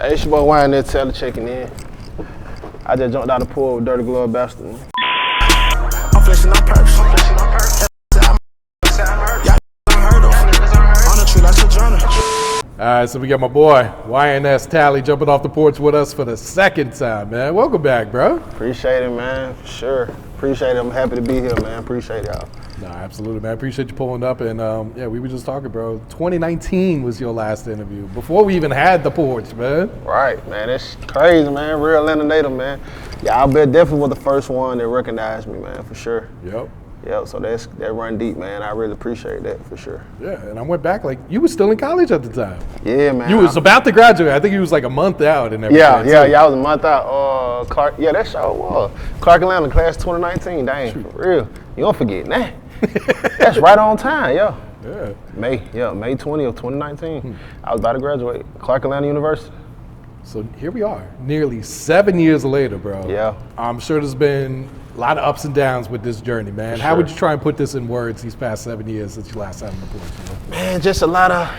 Hey, it's your boy YNS Talley checking in. I just jumped out of the pool with Dirty Glove Bastard. I'm flexing on purpose. Alright, so we got my boy, YNS Talley, jumping off the porch with us for the second time, man. Welcome back, bro. Appreciate it, man, for sure. Appreciate it. I'm happy to be here, man. Appreciate y'all. Nah, absolutely, man. Appreciate you pulling up. And yeah, we were just talking, bro. 2019 was your last interview, before we even had the porch, man. Right, man. That's crazy, man. Real Atlanta native, man. Yeah, I bet definitely was the first one that recognized me, man, for sure. Yep, so that run deep, man. I really appreciate that, for sure. Yeah, and I went back, like, you were still in college at the time. Yeah, man. You was about to graduate. I think you was like a month out and everything. Yeah, I was a month out. Clark, yeah, that show was. Clark Atlanta, class 2019, dang, for real. You don't forget that. That's right on time, yeah. May 20 of 2019. I was about to graduate, Clark Atlanta University. So here we are, nearly 7 years later, bro. Yeah. I'm sure there's been a lot of ups and downs with this journey, man. How would you try and put this in words these past 7 years since you last sat on the porch? You know? Man, just a lot of,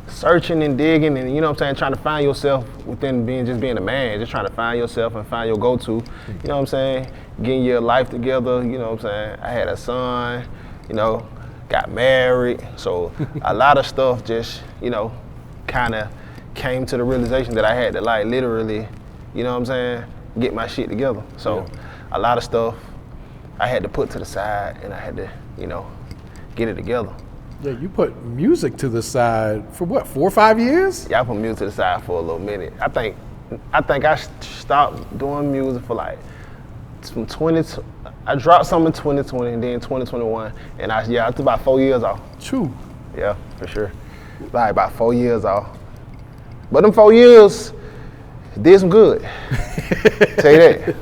searching and digging and, you know what I'm saying, trying to find yourself within being a man, just trying to find yourself and find your go-to, you know what I'm saying, getting your life together, you know what I'm saying. I had a son, got married, so a lot of stuff just, kind of came to the realization that I had to, like, literally, you know what I'm saying, get my shit together. So a lot of stuff I had to put to the side and I had to, get it together. Yeah, you put music to the side for what, 4 or 5 years? Yeah, I put music to the side for a little minute. I think I stopped doing music for like from I dropped some in 2020 and then 2021, and I took about 4 years off. True. Yeah, for sure. Like about 4 years off. But them 4 years did some good. Tell you that.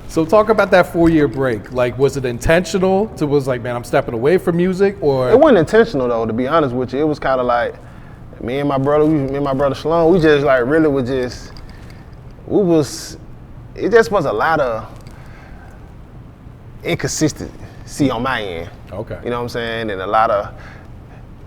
So talk about that 4-year break. Like, was it intentional? Was like, man, I'm stepping away from music, or? It wasn't intentional though, to be honest with you. It was kind of like me and my brother Shalom, we just like really it just was a lot of inconsistency on my end. Okay. You know what I'm saying? And a lot of,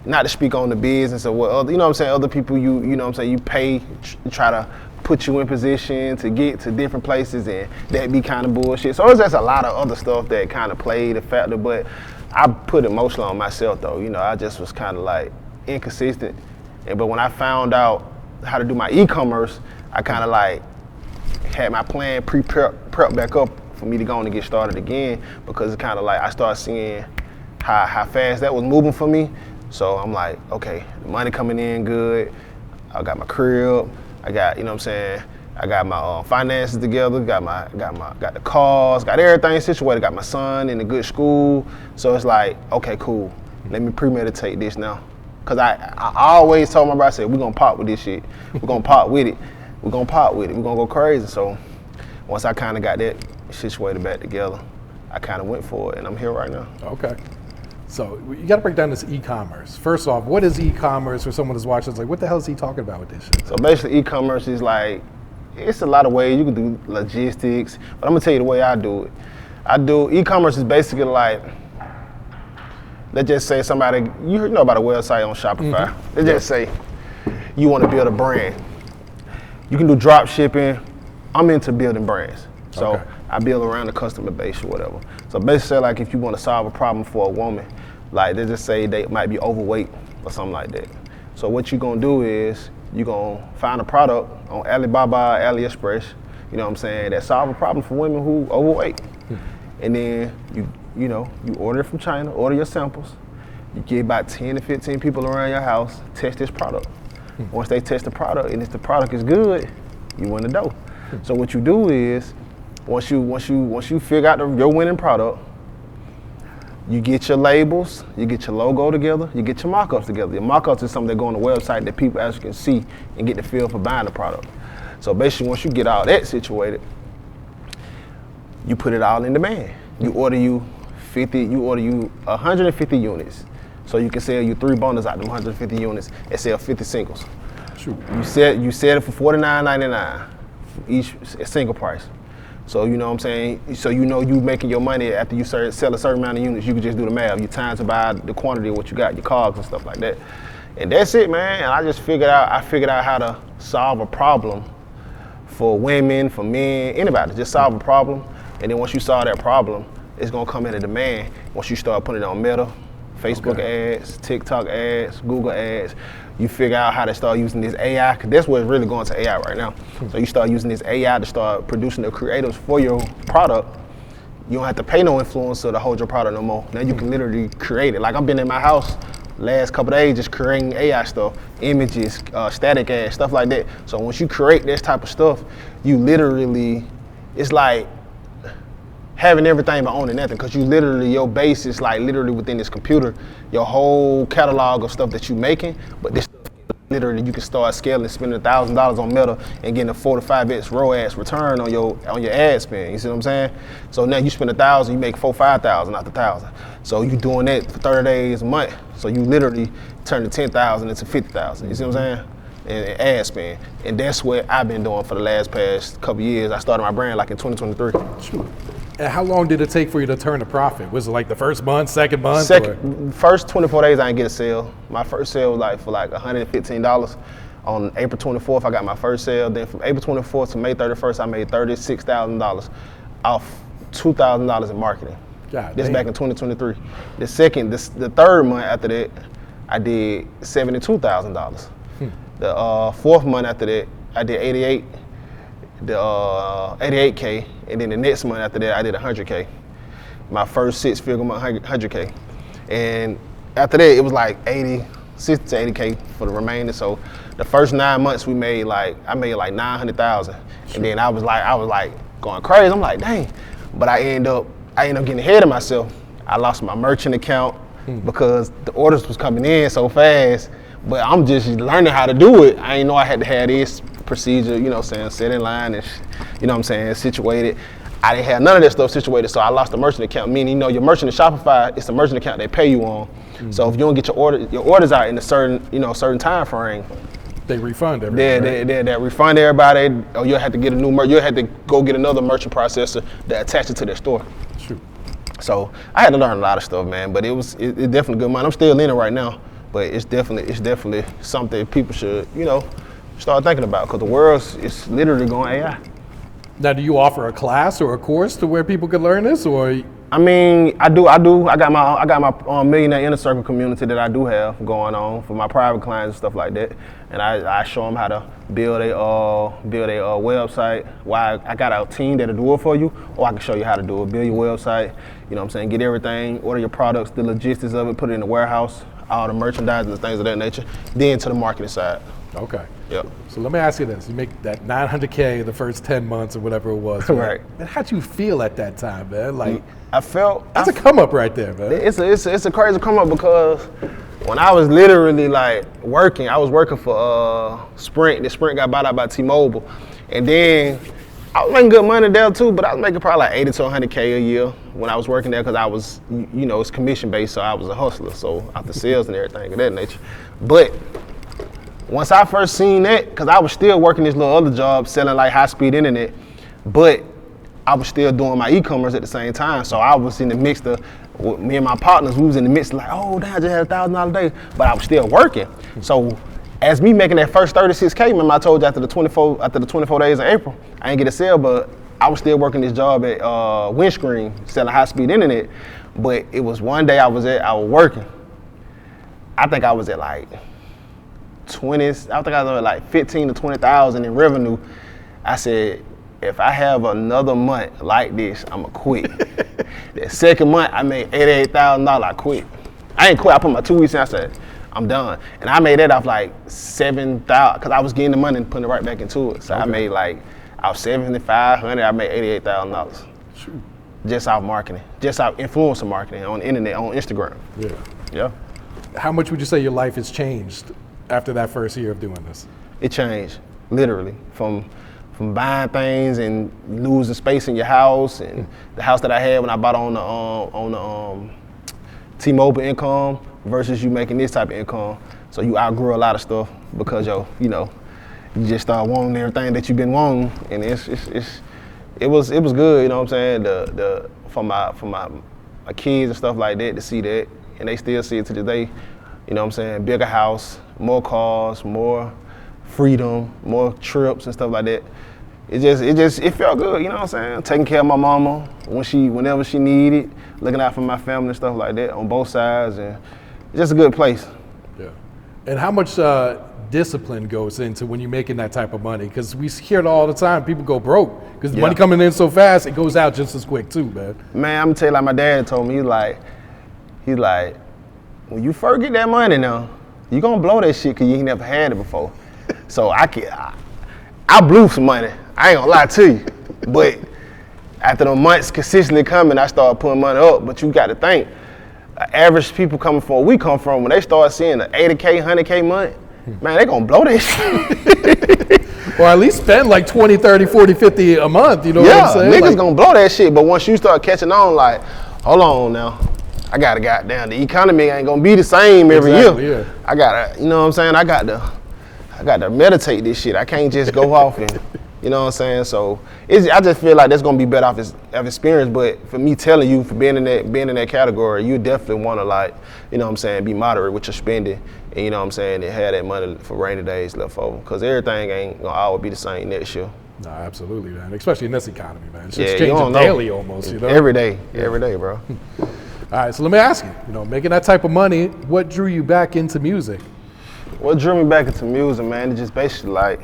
not to speak on the business or what other, you know what I'm saying, other people you know what I'm saying, you pay, try to put you in position to get to different places, and that be kind of bullshit. So it's just a lot of other stuff that kind of played a factor, but I put it mostly on myself though. I just was kind of like inconsistent. But when I found out how to do my e-commerce, I kind of like had my plan prep back up for me to go on and get started again, because it's kind of like I started seeing how fast that was moving for me. So I'm like, okay, the money coming in good. I got my crib. I got, you know what I'm saying, I got my finances together, got the cars, got everything situated, got my son in a good school. So it's like, okay, cool. Let me premeditate this now. Cause I always told my brother, I said, we're gonna pop with this shit. We're gonna pop with it. We're gonna pop with it. We're gonna go crazy. So once I kind of got that situated back together, I kind of went for it, and I'm here right now. Okay. So you got to break down this e-commerce. First off, what is e-commerce for someone that's watching? It's like, what the hell is he talking about with this shit? So basically, e-commerce is like, it's a lot of ways. You can do logistics, but I'm gonna tell you the way I do it. E-commerce is basically like, let's just say somebody, you know about a website on Shopify. Let's just say you want to build a brand. You can do drop shipping. I'm into building brands. So I build around the customer base or whatever. So basically, like, if you want to solve a problem for a woman, like, they just say they might be overweight or something like that. So what you're gonna do is you're gonna find a product on Alibaba, AliExpress, you know what I'm saying, that solve a problem for women who overweight. And then you order it from China, order your samples. You get about 10 to 15 people around your house, test this product. Once they test the product, and if the product is good, you win the dough. So what you do is, once you figure out your winning product, you get your labels, you get your logo together, you get your markups together. Your markups is something that go on the website that people actually can see and get the feel for buying the product. So basically, once you get all that situated, you put it all in demand. You order you 150 units. So you can sell you 3 bundles out of them 150 units and sell 50 singles. True. You sell it for $49.99 each single price. So you know what I'm saying? So you making your money after you sell a certain amount of units. You can just do the math. You times by the quantity of what you got, your cogs and stuff like that. And that's it, man. And I figured out how to solve a problem for women, for men, anybody. Just solve a problem, and then once you solve that problem, it's gonna come in a demand. Once you start putting it on Meta, Facebook ads, TikTok ads, Google ads, you figure out how to start using this AI, because that's what's really going to AI right now. So you start using this AI to start producing the creatives for your product. You don't have to pay no influencer to hold your product no more. Now you can literally create it. Like I've been in my house last couple of days just creating AI stuff, images, static ads, stuff like that. So once you create this type of stuff, you literally, it's like having everything but owning nothing, because you literally, your base is like literally within this computer, your whole catalog of stuff that you making, but this stuff, literally you can start scaling, spending $1,000 on Meta and getting a 4 to 5x ROAS return on your ad spend. You see what I'm saying? So now you spend $1,000, you make 4,000-5,000 out the 1,000. So you doing that for 30 days a month. So you literally turn the 10,000 into 50,000. You see what I'm saying? And ad spend. And that's what I've been doing for the past couple years. I started my brand like in 2023. And how long did it take for you to turn a profit? Was it like the first month, second month? First 24 days I didn't get a sale. My first sale was like for like $115. On April 24th I got my first sale. Then from April 24th to May 31st I made $36,000 off $2,000 in marketing. This back in 2023. The third month after that I did $72,000. The fourth month after that I did 88K, and then the next month after that I did 100K. My first 6-figure month, 100K, and after that it was like 60 to 80K for the remainder. So the first 9 months I made like 900,000, and then I was like going crazy. I'm like, dang, but I end up getting ahead of myself. I lost my merchant account because the orders was coming in so fast, but I'm just learning how to do it. I didn't know I had to have this procedure, you know what I'm saying, set in line and, you know what I'm saying, situated. I didn't have none of that stuff situated, so I lost the merchant account, meaning, you know, your merchant in Shopify, it's the merchant account they pay you on. So if you don't get your orders out in a certain time frame, they refund everybody. They refund everybody, or you'll have to get a new you'll have to go get another merchant processor that attach it to their store. True. So I had to learn a lot of stuff, man, but it definitely good money. I'm still in it right now, but it's definitely something people should, you know, start thinking about, because the world is literally going AI. Now, do you offer a class or a course to where people can learn this, or? I mean, I do. I got my millionaire inner circle community that I do have going on for my private clients and stuff like that, and I show them how to build a website. Why I got a team that'll do it for you, or I can show you how to do it. Build your website. You know what I'm saying? Get everything, order your products, the logistics of it, put it in the warehouse, all the merchandise and things of that nature. Then to the marketing side. Okay. Yep. So let me ask you this: you make that 900K the first 10 months or whatever it was, right? And how'd you feel at that time, man? Like, I felt that's a come up right there, man. It's a crazy come up, because when I was literally like working, I was working for Sprint. The Sprint got bought out by T-Mobile, and then I was making good money there too. But I was making probably like 80 to 100K a year when I was working there, because I was, you know, it's commission based, so I was a hustler. So after sales and everything of that nature, but once I first seen that, because I was still working this little other job selling like high-speed internet, but I was still doing my e-commerce at the same time. So I was in the mix of, me and my partners, we was in the mix like, oh, damn, I just had $1,000 a day, but I was still working. So as me making that first 36K, remember I told you after the 24 days in April, I didn't get a sale, but I was still working this job at Windscreen, selling high-speed internet. But it was one day I was working. I think I was at like 15 to 20,000 in revenue. I said, if I have another month like this, I'ma quit. The second month, I made $88,000. I quit. I ain't quit. I put my 2 weeks in. I said, I'm done. And I made that off like 7,000, because I was getting the money and putting it right back into it. So okay. I made like off 7,500. I made $88,000 just off marketing, just off influencer marketing on the internet, on Instagram. Yeah. How much would you say your life has changed after that first year of doing this? It changed, literally, from buying things and losing space in your house, and the house that I had when I bought on the T-Mobile income versus you making this type of income. So you outgrew a lot of stuff because you just start wanting everything that you've been wanting, and it was good, you know what I'm saying? For my kids and stuff like that to see that, and they still see it to this day. You know what I'm saying? Bigger house, more cars, more freedom, more trips and stuff like that. It felt good, you know what I'm saying? Taking care of my mama whenever she needed, looking out for my family and stuff like that on both sides, and it's just a good place. Yeah. And how much discipline goes into when you're making that type of money? Because we hear it all the time. People go broke because the money coming in so fast, it goes out just as quick too, man. Man, I'm gonna tell you, like my dad told me, he's like, when you first get that money now, you gonna blow that shit because you ain't never had it before. So I blew some money. I ain't gonna lie to you. But after the months consistently coming, I started putting money up. But you got to think, average people coming from where we come from, when they start seeing an 80K, 100K month, man, they gonna blow that shit. Or at least spend like 20, 30, 40, 50 a month, you know what I'm saying? Yeah, niggas gonna blow that shit. But once you start catching on, like, hold on now. I gotta goddamn, the economy ain't gonna be the same every year. Yeah. I gotta, you know what I'm saying? I got to meditate this shit. I can't just go off and, you know what I'm saying? So I just feel like that's gonna be better off of experience. But for me telling you, for being in that category, you definitely wanna, like, you know what I'm saying, be moderate with your spending, and you know what I'm saying, and have that money for rainy days left over. Cause everything ain't gonna always be the same next year. No, absolutely, man. Especially in this economy, man. It's changing daily almost, you know? Every day, bro. All right, so let me ask you, making that type of money, what drew you back into music? What drew me back into music, man, it's just basically like,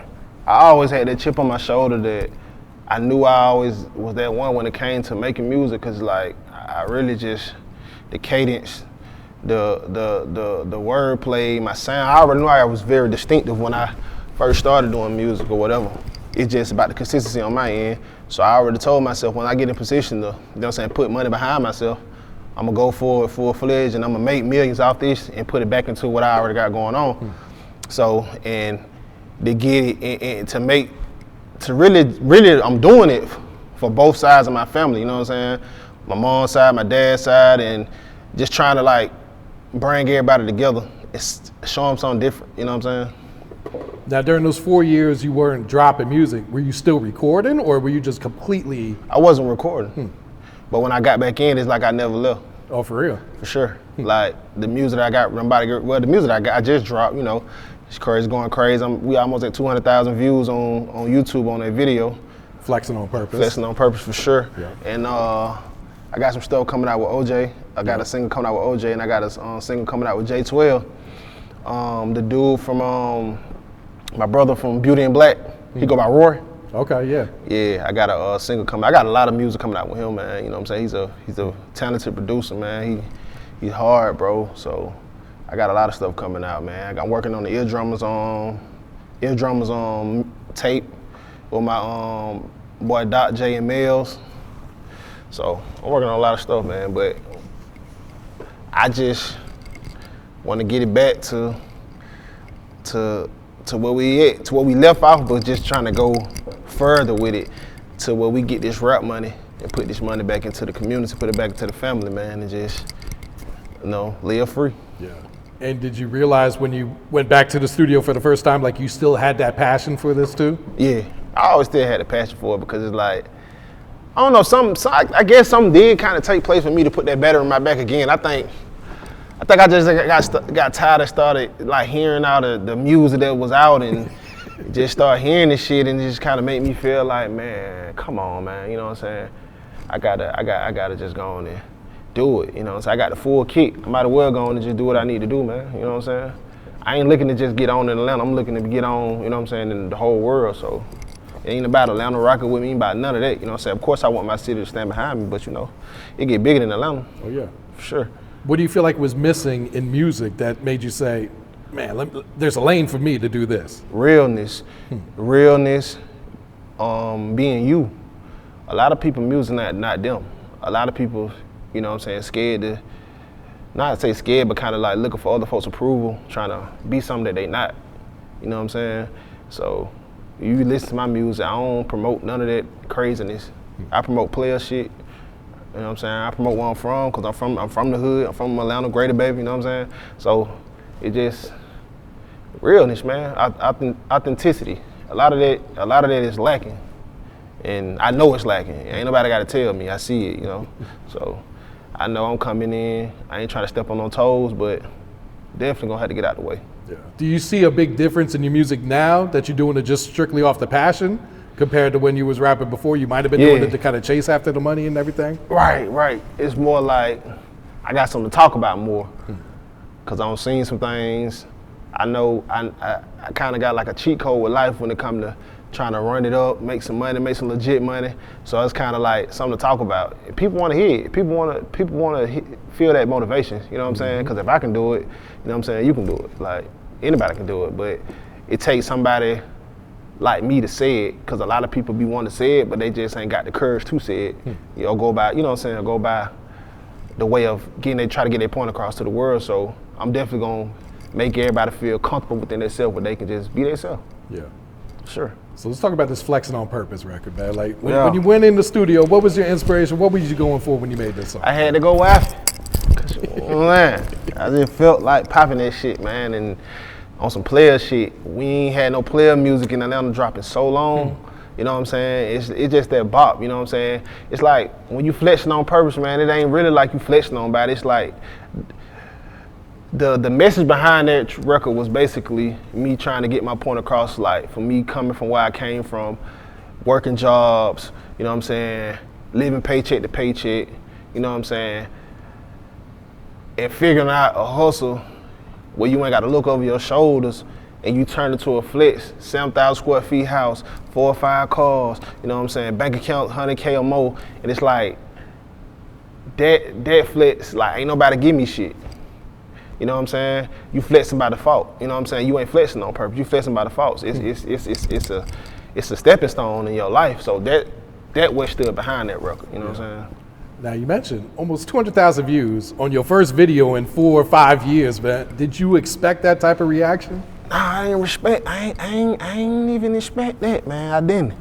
I always had that chip on my shoulder that I knew I always was that one when it came to making music, cause like, I really just, the cadence, the wordplay, my sound, I already knew I was very distinctive when I first started doing music or whatever. It's just about the consistency on my end. So I already told myself when I get in position to, you know what I'm saying, put money behind myself, I'm gonna go for it full-fledged and I'm gonna make millions off this and put it back into what I already got going on. So, and to get it, and to really, I'm doing it for both sides of my family, you know what I'm saying? My mom's side, my dad's side, and just trying to like bring everybody together. It's show them something different, you know what I'm saying? Now, during those 4 years you weren't dropping music, were you still recording or were you just completely? I wasn't recording. But when I got back in, it's like I never left. Oh, for real? For sure. Like the music I got, the music I just dropped, you know, it's crazy, going crazy. We almost at 200,000 views on YouTube on that video. Flexing On Purpose. Flexing On Purpose for sure. Yeah. And I got some stuff coming out with OJ. I got a single coming out with OJ, and I got a single coming out with J12. The dude from my brother from Beauty and Black, he go by Roy. Okay, yeah. Yeah, I got a single coming. I got a lot of music coming out with him, man. You know what I'm saying? He's a talented producer, man. He's hard, bro. So I got a lot of stuff coming out, man. I'm working on the eardrummers on tape with my boy Doc J and Mills. So I'm working on a lot of stuff, man. But I just want to get it back to where we at, to where we left off, but just trying to go further with it to where we get this rap money and put this money back into the community, put it back into the family, man, and just, live free. Yeah. And did you realize when you went back to the studio for the first time, like you still had that passion for this too? Yeah, I always still had a passion for it because it's like, I don't know, I guess something did kind of take place for me to put that battery in my back again. I think I just got tired and started like hearing all the music that was out and just start hearing this shit, and it just kind of made me feel like, man, come on, man, you know what I'm saying? I gotta just go on and do it, you know what I'm saying? I got the full kick. I might as well go on and just do what I need to do, man, you know what I'm saying? I ain't looking to just get on in Atlanta. I'm looking to get on, you know what I'm saying, in the whole world. So it ain't about Atlanta rocking with me, ain't about none of that, you know what I'm saying? Of course I want my city to stand behind me, but it get bigger than Atlanta. Oh yeah. For sure. What do you feel like was missing in music that made you say, man, there's a lane for me to do this? Realness. Realness, being you. A lot of people music not them. A lot of people, you know what I'm saying, scared to, not to say scared, but kind of like looking for other folks' approval, trying to be something that they not. You know what I'm saying? So you listen to my music, I don't promote none of that craziness. I promote player shit. You know what I'm saying? I promote where I'm from because I'm from the hood. I'm from Atlanta, Greater Baby. You know what I'm saying? So it just realness, man. Authenticity. A lot of that is lacking, and I know it's lacking. Ain't nobody got to tell me. I see it. So I know I'm coming in. I ain't trying to step on no toes, but definitely gonna have to get out the way. Yeah. Do you see a big difference in your music now that you're doing it just strictly off the passion compared to when you was rapping before? You might have been doing it to kind of chase after the money and everything. Right. It's more like I got something to talk about more because I'm seeing some things. I know I kind of got like a cheat code with life when it comes to trying to run it up, make some money, make some legit money. So it's kind of like something to talk about. People want to hear it. People want to feel that motivation. You know what I'm saying? Because if I can do it, you know what I'm saying, you can do it. Like anybody can do it, but it takes somebody like me to say it, because a lot of people be wanting to say it, but they just ain't got the courage to say it. You know, go by, you know what I'm saying, go by the way of try to get their point across to the world. So I'm definitely gonna make everybody feel comfortable within themselves where they can just be themselves. Yeah. Sure. So let's talk about this Flexin On Purpose record, man. Like when you went in the studio, what was your inspiration? What were you going for when you made this song? I had to go after it. Man, I just felt like popping that shit, man, and on some player shit. We ain't had no player music in Atlanta dropping so long. You know what I'm saying? It's just that bop, you know what I'm saying? It's like when you flexing on purpose, man, it ain't really like you flexing on body. It's like the message behind that record was basically me trying to get my point across, like for me coming from where I came from, working jobs, you know what I'm saying, living paycheck to paycheck, you know what I'm saying, and figuring out a hustle where you ain't got to look over your shoulders and you turn it to a flex, 7,000 square feet house, 4 or 5 cars, you know what I'm saying, bank account 100K or more, and it's like, that flex, like ain't nobody give me shit. You know what I'm saying? You flexing by default. You know what I'm saying? You ain't flexing on purpose. You flexing by default. It's a stepping stone in your life. So that what stood behind that record. You know what I'm saying? Now you mentioned almost 200,000 views on your first video in 4 or 5 years, man. Did you expect that type of reaction? Nah, I ain't even expect that, man. I didn't.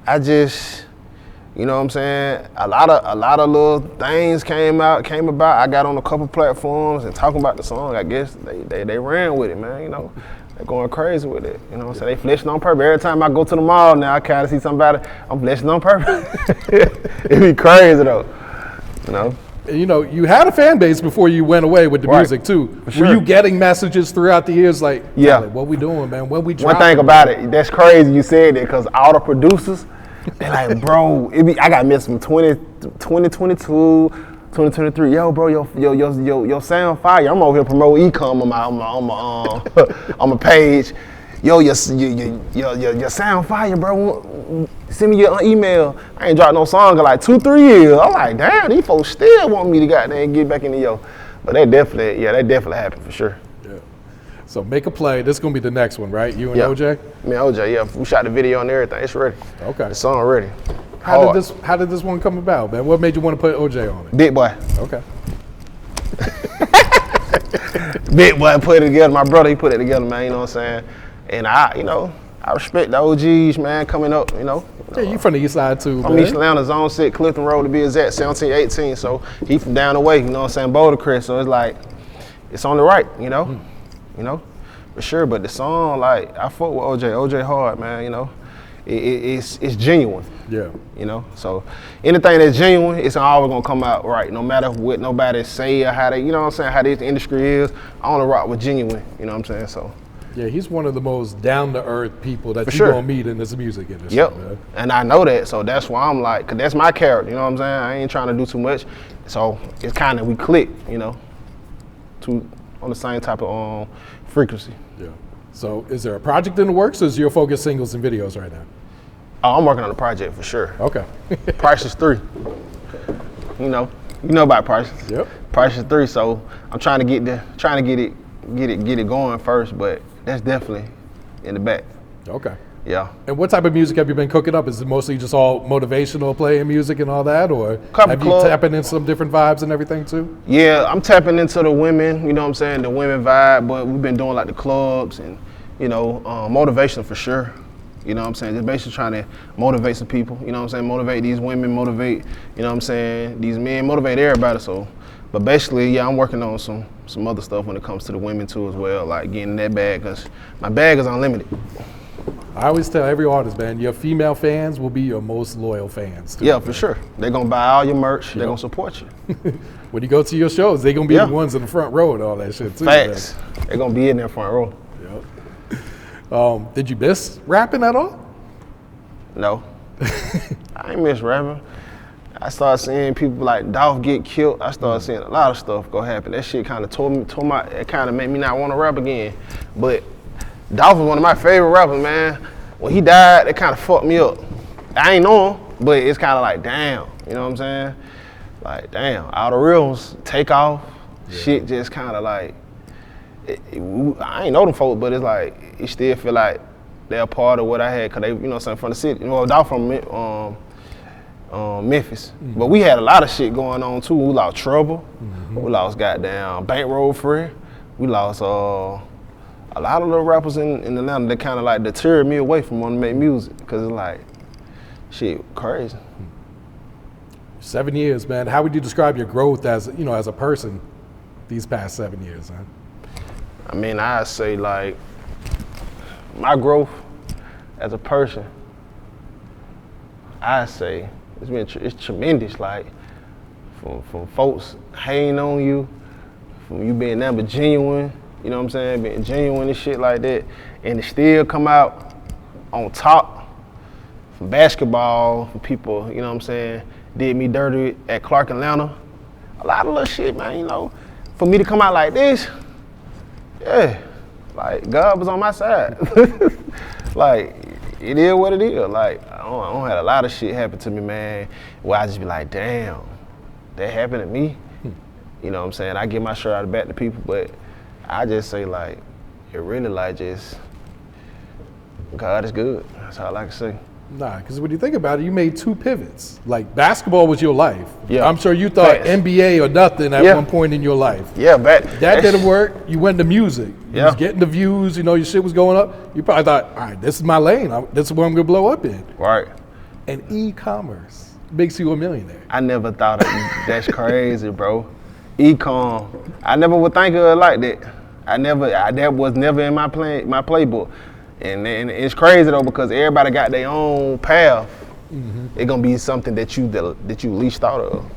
I just, you know what I'm saying? A lot of little things came about. I got on a couple platforms and talking about the song. I guess they ran with it, man. You know, they're going crazy with it. You know what I'm saying? They flexing on purpose. Every time I go to the mall now, I kind of see somebody. I'm flexing on purpose. It be crazy though. You know. You know, you had a fan base before you went away with the music too. Sure. Were you getting messages throughout the years like, yeah, what we doing, man? When we dropping? One thing about it, that's crazy you said that, because all the producers, they like, bro, I got messages from 2022, 2023. Yo, bro, your sound fire. I'm over here promoting e-comm on my page. Yo, your sound fire, bro. Send me your email. I ain't dropped no song in like 2-3 years. I'm like, damn, these folks still want me to goddamn get back into yo. But that definitely happened for sure. Yeah. So make a play. This is gonna be the next one, right? You and OJ? Me and OJ, yeah. We shot the video and everything. It's ready. Okay. The song ready. How did this one come about, man? What made you want to put OJ on it? Big boy. Okay. Big boy put it together. My brother, he put it together, man. You know what I'm saying? And I respect the OGs, man, coming up, you know. Yeah, you from the east side too, I'm East Atlanta, Zone 6, Clifton Road to be exact, 1718. So he from down the way, you know what I'm saying, Boulder Crest. So it's like, it's on the right, you know, for sure. But the song, like, I fuck with OJ hard, man, you know. It's genuine. Yeah. You know, so anything that's genuine, it's always gonna come out right, no matter what nobody say or how they, you know what I'm saying, how this industry is. I wanna rock with genuine, you know what I'm saying, so. Yeah, he's one of the most down-to-earth people that you're gonna meet in this music industry. Yep, man. And I know that, so that's why I'm like, cause that's my character, you know what I'm saying? I ain't trying to do too much, so it's kind of, we click, you know, on the same type of frequency. Yeah. So is there a project in the works, or is your focus singles and videos right now? Oh, I'm working on a project for sure. Okay. Price is 3. You know about prices. Yep. Price is 3, so I'm trying to get it going first, but that's definitely in the back. Okay. Yeah. And what type of music have you been cooking up? Is it mostly just all motivational playing music and all that, or have you tapping in some different vibes and everything too? Yeah, I'm tapping into the women, you know what I'm saying, the women vibe, but we've been doing like the clubs and, you know, motivation for sure. You know what I'm saying? Just basically trying to motivate some people, you know what I'm saying? Motivate these women, motivate, you know what I'm saying, these men, motivate everybody. So, but basically, yeah, I'm working on some other stuff when it comes to the women too as well, like getting that bag, because my bag is unlimited. I always tell every artist, man, your female fans will be your most loyal fans too. Yeah, for sure. They're gonna buy all your merch, they're gonna support you. When you go to your shows, they're gonna be the ones in the front row and all that shit too. Facts. They're gonna be in there front row. Did you miss rapping at all? No. I ain't miss rapping. I started seeing people like Dolph get killed. I started seeing a lot of stuff go happen. That shit kind of it kind of made me not want to rap again. But Dolph was one of my favorite rappers, man. When he died, it kind of fucked me up. I ain't know him, but it's kind of like, damn, you know what I'm saying? Like, damn, all the real ones take off. Yeah. Shit just kind of like, I ain't know them folks, but it's like, it still feel like they're a part of what I had, cause they, you know what I'm saying, from the city. You know, Dolph from Memphis. Mm-hmm. But we had a lot of shit going on too. We lost Trouble. Mm-hmm. We lost goddamn Bankroll Free. We lost a lot of little rappers in Atlanta that kind of like deterred me away from wanting to make music, cause it's like, shit, crazy. 7 years, man. How would you describe your growth as, you know, as a person these past 7 years, man? I mean, I'd say like my growth as a person, I'd say it's tremendous. Like from folks hating on you, from you being never genuine, you know what I'm saying, being genuine and shit like that, and to still come out on top. From basketball, from people, you know what I'm saying, did me dirty at Clark Atlanta. A lot of little shit, man, you know. For me to come out like this, yeah, like God was on my side. Like, it is what it is. Like, I don't have a lot of shit happen to me, man, where I just be like, damn, that happened to me. You know what I'm saying? I give my shirt out back to people, but I just say like, it really like just, God is good. That's all I can say. Nah, because when you think about it, you made 2 pivots. Like, basketball was your life. Yeah. I'm sure you thought NBA or nothing at one point in your life. Yeah, but that didn't work. You went to music. You yeah. was getting the views, you know, your shit was going up. You probably thought, all right, this is my lane. This is where I'm going to blow up in. Right. And e-commerce makes you a millionaire. I never thought of that's crazy, bro. E-comm. I never would think of it like that. That was never in my playbook. And it's crazy though, because everybody got their own path. Mm-hmm. It's gonna be something that you least thought of,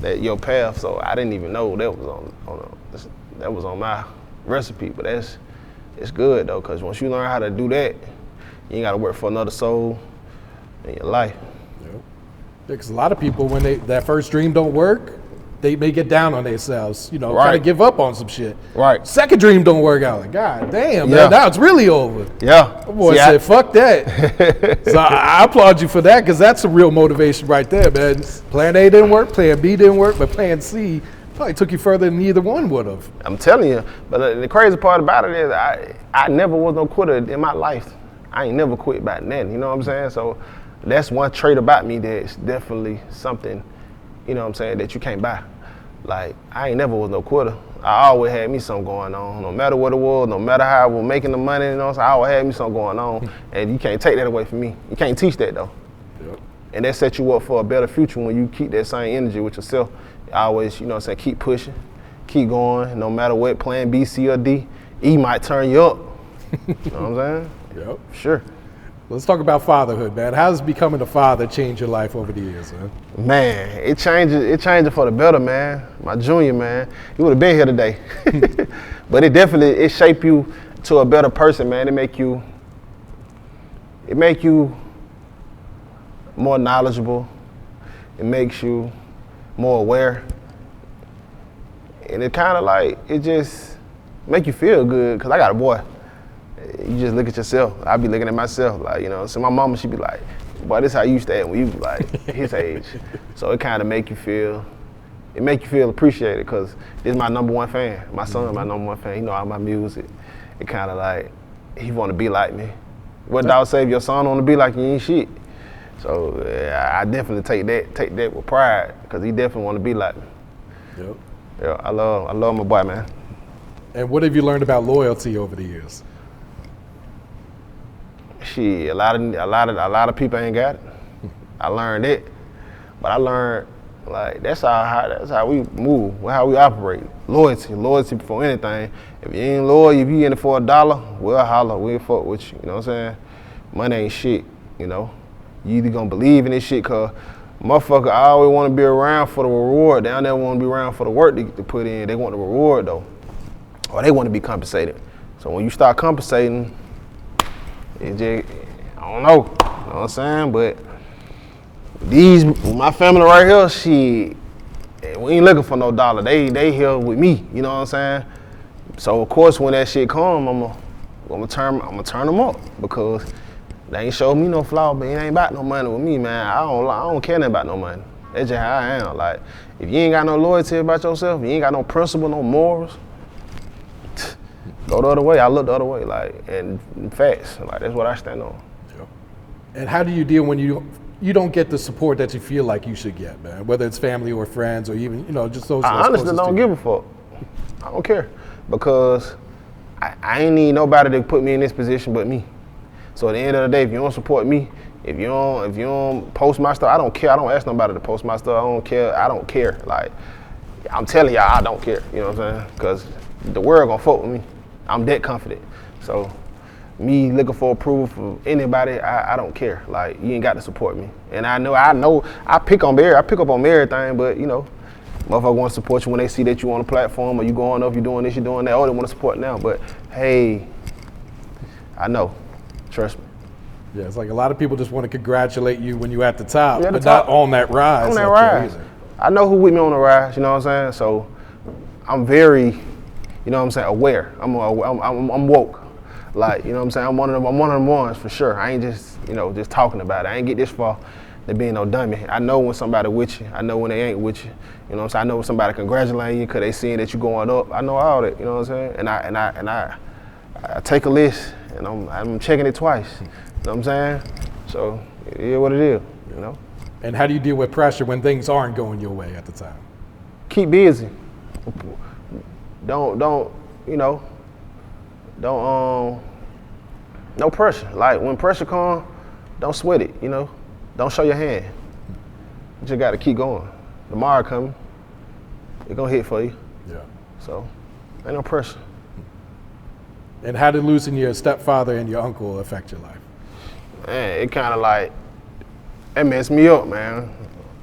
that your path. So I didn't even know that was on my recipe. But it's good though, because once you learn how to do that, you ain't gotta work for another soul in your life. Yep. Because a lot of people, when that first dream don't work, they may get down on themselves, you know, right. try to give up on some shit. Right. Second dream don't work out. Like, God damn, man, now it's really over. Yeah. The boy said, fuck that. So I applaud you for that, because that's a real motivation right there, man. Plan A didn't work, plan B didn't work, but plan C probably took you further than either one would have. I'm telling you. But the crazy part about it is I never was no quitter in my life. I ain't never quit about nothing, you know what I'm saying? So that's one trait about me that's definitely something, you know what I'm saying, that you can't buy. Like, I ain't never was no quitter. I always had me something going on. No matter what it was, no matter how I was making the money, you know, so I always had me something going on. And you can't take that away from me. You can't teach that though. Yep. And that sets you up for a better future when you keep that same energy with yourself. Always, you know what I'm saying, keep pushing, keep going, no matter what, plan B, C, or D. E might turn you up. You know what I'm saying? Yep. Sure. Let's talk about fatherhood, man. How does becoming a father change your life over the years, man? Man, it changes for the better, man. My junior, man, he would have been here today. But it shape you to a better person, man. It make you more knowledgeable. It makes you more aware. And it kind of like, it just make you feel good, because I got a boy. You just look at yourself. I be looking at myself, like, you know. So my mama, she be like, "Boy, this how you used to act when you was like his age." So it kind of make you feel appreciated, because this is my #1 fan. My son, my #1 fan. He know all my music. It kind of like he want to be like me. What dog say? If your son want to be like you, ain't shit. So I definitely take that with pride, because he definitely want to be like me. Yep. Yeah, I love my boy, man. And what have you learned about loyalty over the years? Shit, a lot of people ain't got it. I learned it, but I learned like that's how we move, how we operate. Loyalty before anything. If you ain't loyal, if you in it for $1, we'll holler, we'll fuck with you. You know what I'm saying? Money ain't shit. You know, you either gonna believe in this shit, cause motherfucker I always want to be around for the reward. They don't never want to be around for the work to put in. They want the reward though, or they want to be compensated. So when you start compensating, It just, I don't know. You know what I'm saying? But my family right here, shit, we ain't looking for no dollar. They here with me. You know what I'm saying? So of course, when that shit come, I'm gonna turn them up because they ain't showed me no flaw. But it ain't about no money with me, man. I don't care nothing about no money. That's just how I am. Like, if you ain't got no loyalty about yourself, you ain't got no principle, no morals, go the other way. I look the other way, like, and facts. Like, that's what I stand on. And how do you deal when you don't get the support that you feel like you should get, man? Whether it's family or friends or even, just those. I honestly don't give a fuck. I don't care because I ain't need nobody to put me in this position but me. So at the end of the day, if you don't support me, if you don't post my stuff, I don't care. I don't ask nobody to post my stuff. I don't care. I don't care. Like, I'm telling y'all, I don't care. You know what I'm saying? Because the world gonna fuck with me. I'm that confident. So me looking for approval from anybody, I don't care. Like, you ain't got to support me. And I know I pick up on everything, but motherfucker want to support you when they see that you on a platform or you going up, you doing this, you doing that. Oh, they want to support now. But hey, I know. Trust me. Yeah, it's like a lot of people just want to congratulate you when you're at the top, but not on that rise. On that rise. I know who with me on the rise, you know what I'm saying? So I'm very, aware. I'm woke. Like, you know what I'm saying? I'm one of them ones for sure. I ain't just, just talking about it. I ain't get this far to being no dummy. I know when somebody with you. I know when they ain't with you. You know what I'm saying? I know when somebody congratulating you because they seeing that you going up. I know all that, you know what I'm saying? And I take a list and I'm checking it twice. You know what I'm saying? So it is what it is, And how do you deal with pressure when things aren't going your way at the time? Keep busy. Don't no pressure. Like, when pressure comes, don't sweat it, Don't show your hand. You just gotta keep going. Tomorrow coming, it gonna hit for you. Yeah. So, ain't no pressure. And how did losing your stepfather and your uncle affect your life? Man, it kind of like, it messed me up, man.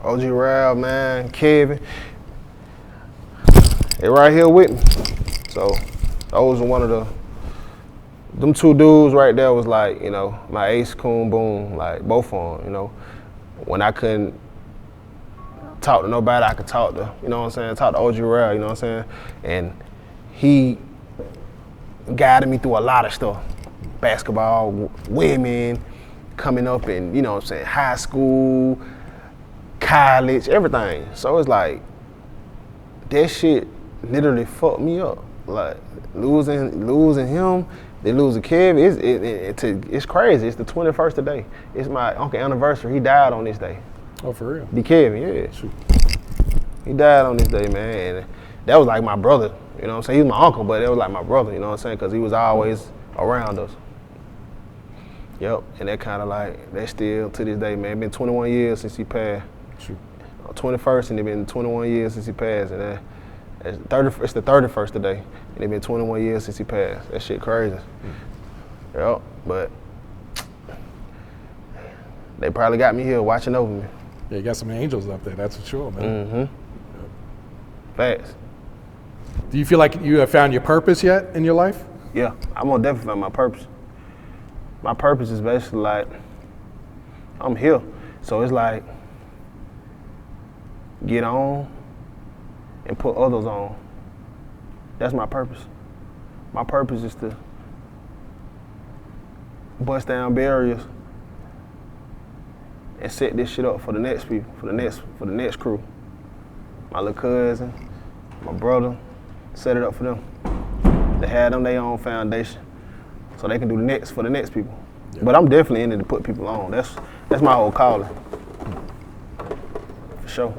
OJ Ralph, man, Kevin, they right here with me. So those are one of them two dudes right there was like, my ace, coon, boom, like both of them, When I couldn't talk to nobody, I could talk to, talk to OJ Ralph, you know what I'm saying? And he guided me through a lot of stuff. Basketball, women, coming up in, high school, college, everything. So it's like, that shit literally fucked me up. Like, losing him, then losing Kevin, it's crazy. It's the 21st today. It's my uncle's anniversary. He died on this day. Oh, for real? The Kevin, yeah. Shoot. He died on this day, man. And that was like my brother, you know what I'm saying? He was my uncle, but it was like my brother, you know what I'm saying? Because he was always around us. Yep, and that kind of like, that still to this day, man. It's been 21 years since he passed. Shoot. 21st, and it's been 21 years since he passed. And it's the 31st today, and it's been 21 years since he passed. That shit crazy. Yep, but they probably got me here watching over me. Yeah, you got some angels up there, that's for sure, man. Mm-hmm. Yep. Facts. Do you feel like you have found your purpose yet in your life? Yeah, I'm gonna definitely find my purpose. My purpose is basically like, I'm here. So it's like, get on and put others on. That's my purpose. My purpose is to bust down barriers and set this shit up for the next people, for the next crew. My little cousin, my brother, set it up for them. They had them their own foundation, so they can do the next for the next people. Yeah. But I'm definitely in it to put people on. That's my whole calling. For sure.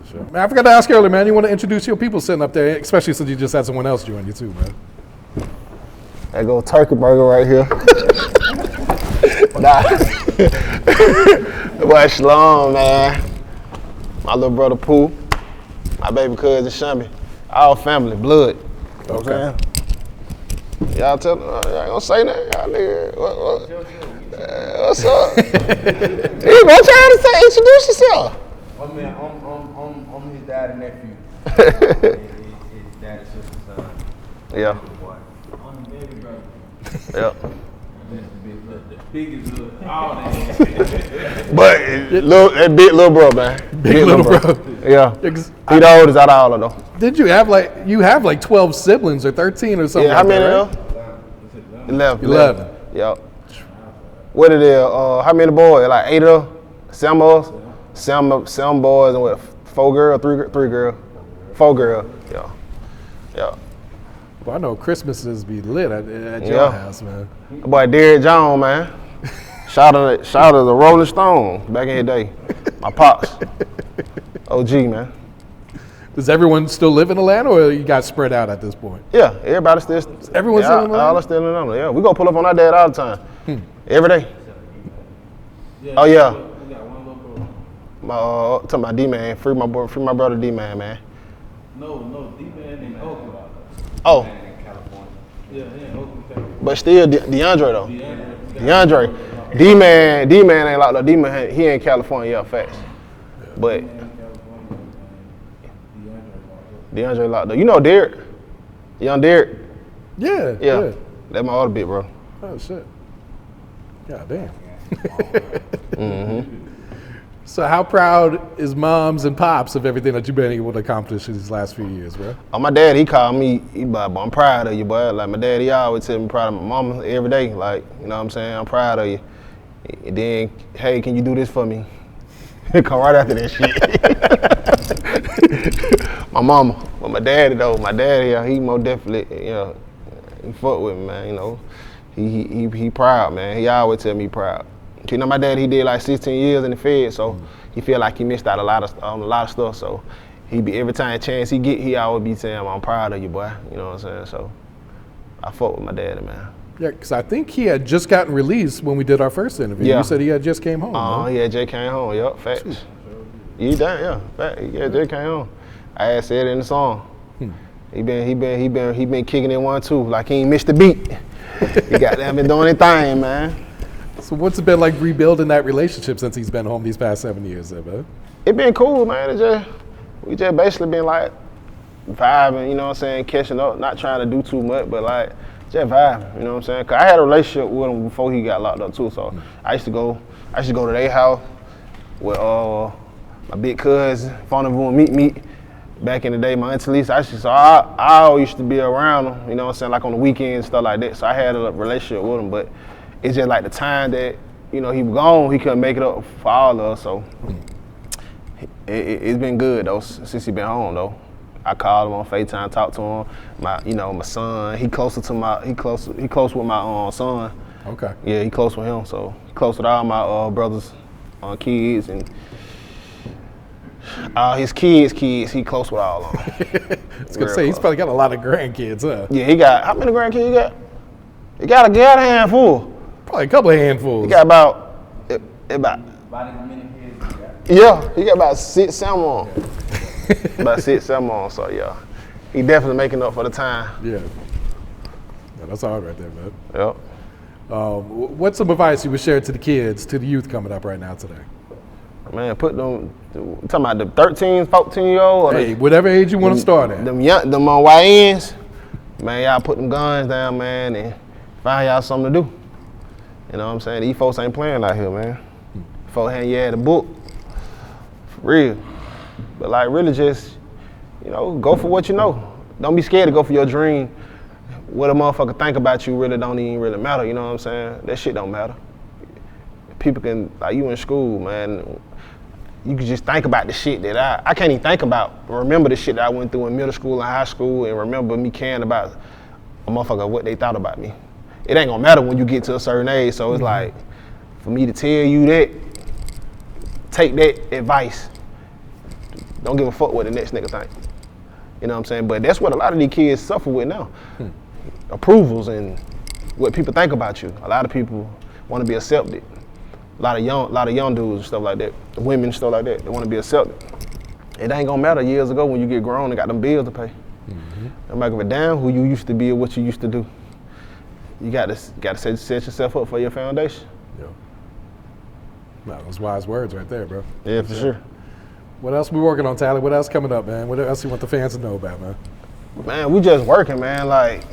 Sure. Man, I forgot to ask earlier, man. You want to introduce your people sitting up there, especially since you just had someone else join you too, man. There go Turkey Burger right here. Boy, Shalom, man. My little brother Pooh, my baby cousin Shummy, all family, blood. You know what I'm saying? Y'all tell them, y'all ain't gonna say nothing, y'all nigga. What's up? You gonna try to introduce yourself. I'm his dad and nephew. His dad and sister's son. Yeah. I'm the baby brother. Yep. That's the big The biggest of all that. But that big little bro, man. Big little bro. Yeah. Yeah, He the oldest out of all of them. Did you have like 12 siblings or 13 or something? Yeah, how like many that, of right? them? 11. 11. Yep. What it is? How many boys? Like 8 of them? 7 of us? 7 boys and what? 4 girls? 3 girls? 4 girls. Yeah. Yeah. Well, I know Christmases be lit at your house, man. Boy, Derrick Jones, man. Shout out to the Rolling Stone back in the day. My pops. OG, man. Does everyone still live in Atlanta, or you got spread out at this point? Yeah, everybody still. Everyone's still in Atlanta? All are still in Atlanta. Yeah, we go pull up on our dad all the time. Every day. Oh yeah. We got one little bro. Talking about D-Man, free my brother D-Man, man. No, D-Man in Oakland. Oh, In California. Yeah, in Oakland, California. but still DeAndre though. DeAndre. D-Man ain't locked up. D-Man, he in California, yeah, facts. But DeAndre locked up. You know Derrick? Young Derrick? Yeah. Yeah. That's my other bit, bro. Oh shit. God damn. Mm-hmm. So how proud is moms and pops of everything that you've been able to accomplish in these last few years, bro? My dad, he called me, boy, I'm proud of you, boy. Like my dad, he always tell me proud of my mama every day. Like, you know what I'm saying? I'm proud of you. And then, hey, can you do this for me? Come right after that shit. My mama. But my daddy though, yeah, he most definitely, you know, he fuck with me, man, you know. He proud, man. He always tell me he proud. You know, my dad, he did like 16 years in the Fed, so he feel like he missed out on a lot of stuff. So he be every time a chance he get, he always be saying, "I'm proud of you, boy." You know what I'm saying? So I fuck with my daddy, man. Yeah, because I think he had just gotten released when we did our first interview. Yeah. You said he had just came home. Right? Yeah, Jay came home. Yup, facts. He done, yeah, facts. Yeah, Jay came home. I had said it in the song. He been kicking it 1-2 like he ain't missed the beat. He goddamn been doing his thing, man. So what's it been like rebuilding that relationship since he's been home these past 7 years, bro? It been cool, man. We just basically been like vibing, you know what I'm saying, catching up, not trying to do too much, but like just vibing, you know what I'm saying? Cause I had a relationship with him before he got locked up too, so I used to go to their house with my big cousin, Fondaville meet back in the day, my auntie Lisa. I always used to be around him, you know what I'm saying, like on the weekends, stuff like that. So I had a relationship with him, but it's just like the time that, you know, he was gone, he couldn't make it up for all of us, so it's been good though since he been home though. I called him on FaceTime, talked to him. My son, he close with my son. Okay. Yeah, he close with him, so he close with all my brothers, kids, and all his kids, he close with all of them. I was gonna say, he's probably got a lot of grandkids, huh? Yeah, he got, how many grandkids he got? He got a handful. Probably a couple of handfuls. He got about About as many kids as you got. yeah, he got about 6, 7 on. About 6, 7 on, so yeah. He definitely making up for the time. Yeah. Yeah, that's all right there, man. Yep. What's some advice you would share to the kids, to the youth coming up right now today? Man, put them, talking about the 13, 14-year-old. Hey, whatever age you want to start at. Them YNs, man, y'all put them guns down, man, and find y'all something to do. You know what I'm saying? These folks ain't playing out here, man. Folks hand you the book, for real. But like really just, you know, go for what you know. Don't be scared to go for your dream. What a motherfucker think about you really don't even really matter, you know what I'm saying? That shit don't matter. People can, like you in school, man, you can just think about the shit that I can't even think about, remember the shit that I went through in middle school and high school and remember me caring about a motherfucker, what they thought about me. It ain't gonna matter when you get to a certain age, so it's like, for me to tell you that, take that advice. Don't give a fuck what the next nigga think. You know what I'm saying? But that's what a lot of these kids suffer with now. Approvals and what people think about you. A lot of people want to be accepted. A lot of young dudes and stuff like that, women and stuff like that, they want to be accepted. It ain't gonna matter years ago when you get grown and got them bills to pay. No matter if a damn who you used to be or what you used to do. You got to set yourself up for your foundation. Yeah. No, those wise words right there, bro. Yeah, for sure. What else we working on, Talley? What else coming up, man? What else you want the fans to know about, man? Man, we just working, man. Like,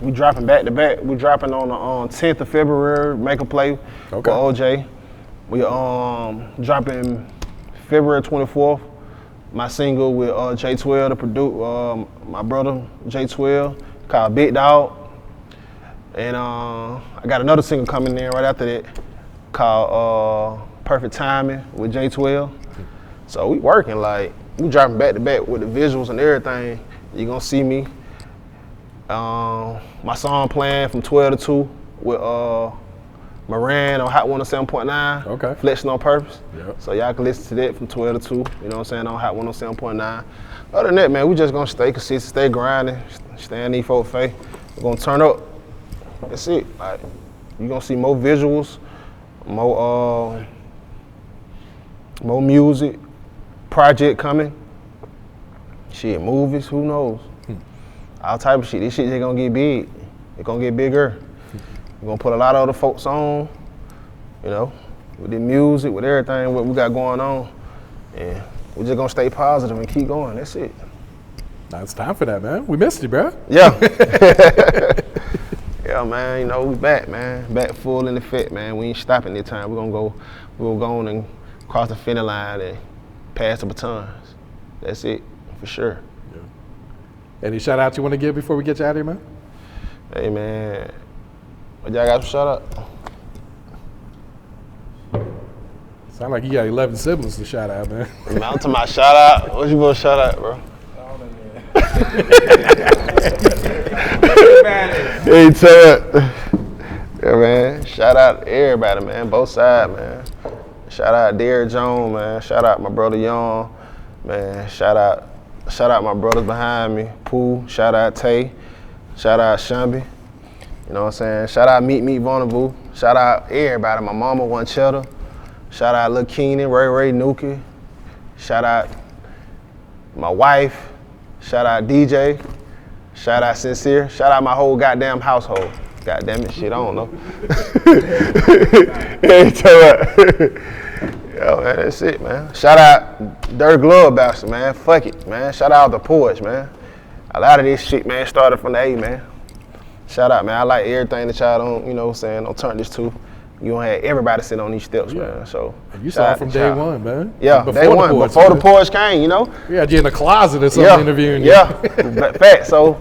We dropping back to back. We dropping on the 10th of February. Make a Play with OJ. We dropping February 24th. My single with J12 to produce. My brother J12 called Big Dog. And I got another single coming in right after that called Perfect Timing with J12. So we working like we dropping back to back with the visuals and everything. You gonna see me. My song playing from 12 to 2 with Moran on Hot 107.9. Okay. Flexin On Purpose. Yep. So y'all can listen to that from 12 to 2. You know what I'm saying, on Hot 107.9. Other than that, man, we just gonna stay consistent, stay grinding, stay in these folk face. We're gonna turn up. That's it. Like, you gonna see more visuals, more music, project coming. Shit, movies, who knows? All type of shit. This shit just gonna get big. It's gonna get bigger. We're gonna put a lot of other folks on, you know, with the music, with everything, what we got going on. And we're just gonna stay positive and keep going. That's it. Now it's time for that, man. We missed you, bro. Yeah. Yeah, man, you know, we back, man. Back full in effect, man. We ain't stopping this time. We're gonna go on and cross the finish line and pass the batons. That's it, for sure. Yeah. Any shout outs you want to give before we get you out of here, man? Hey, man. What y'all got some shout out? Sound like you got 11 siblings to shout out, man. Man, I'm to my shout out. What you gonna shout out, bro? Hey, yeah, man. Shout out to everybody, man. Both sides, man. Shout out Derrick Jones, man. Shout out my brother Young, man. Shout out my brothers behind me. Pooh. Shout out Tay. Shout out Shambi. You know what I'm saying? Shout out Meet Vulnerable. Shout out everybody. My mama, One Cheddar. Shout out Lil Keenan, Ray Nuki. Shout out my wife. Shout out DJ. Shout out Sincere. Shout out my whole goddamn household. Goddamn it, shit, I don't know. Yo, man, that's it, man. Shout out Dirty Glove Bastard, man. Fuck it, man. Shout out the Porch, man. A lot of this shit, man, started from the A, man. Shout out, man. I like everything that y'all don't, you know what I'm saying, don't turn this to. You don't have everybody sit on these steps, man. So you saw it from day one, man. Yeah, day one, before the Porch came, you know. We had you in the closet or something interviewing you. Yeah, fact. So,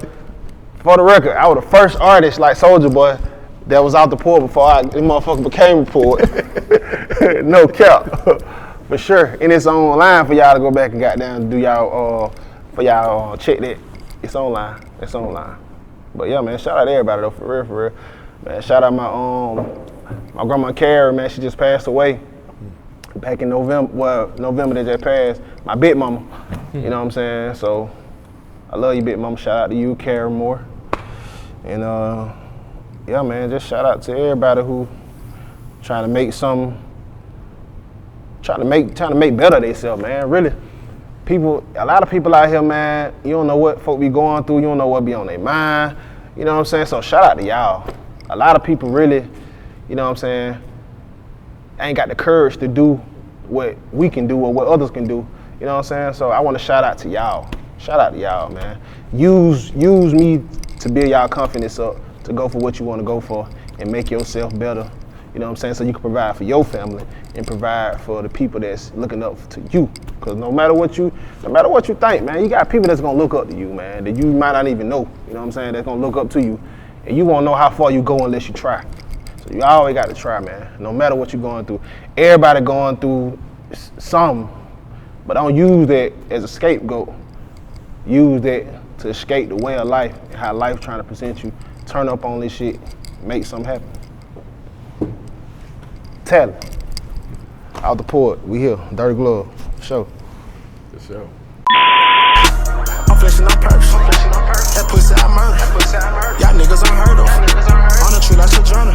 for the record, I was the first artist like Soulja Boy that was out the Porch before this motherfucker became a Porch. No cap, for sure. And it's online for y'all to go back and goddamn do y'all, for y'all check that. It's online. It's online. But yeah, man, shout out to everybody though, for real. Man, shout out my grandma Carrie, man, she just passed away back in November that just passed. My big mama, you know what I'm saying? So I love you, big mama. Shout out to you, Carrie Moore. And yeah, man, just shout out to everybody who trying to make better themselves, man. Really, a lot of people out here, man, you don't know what folk be going through. You don't know what be on their mind. You know what I'm saying? So shout out to y'all. A lot of people really, you know what I'm saying, ain't got the courage to do what we can do or what others can do. You know what I'm saying? So I want to shout out to y'all. Shout out to y'all, man. Use me to build y'all confidence up, to go for what you want to go for and make yourself better. You know what I'm saying? So you can provide for your family and provide for the people that's looking up to you. Because no matter what you think, man, you got people that's gonna look up to you, man, that you might not even know. You know what I'm saying? That's gonna look up to you. And you won't know how far you go unless you try. So you always got to try, man. No matter what you're going through. Everybody going through something, but don't use that as a scapegoat. Use that to escape the way of life and how life trying to present you. Turn up on this shit, make something happen. Talley. Out the Port, we here. Dirty Glove, show. For sure. I'm flexing on purpose. That pussy I murder. Y'all niggas unheard of. On the tree like Sojourner.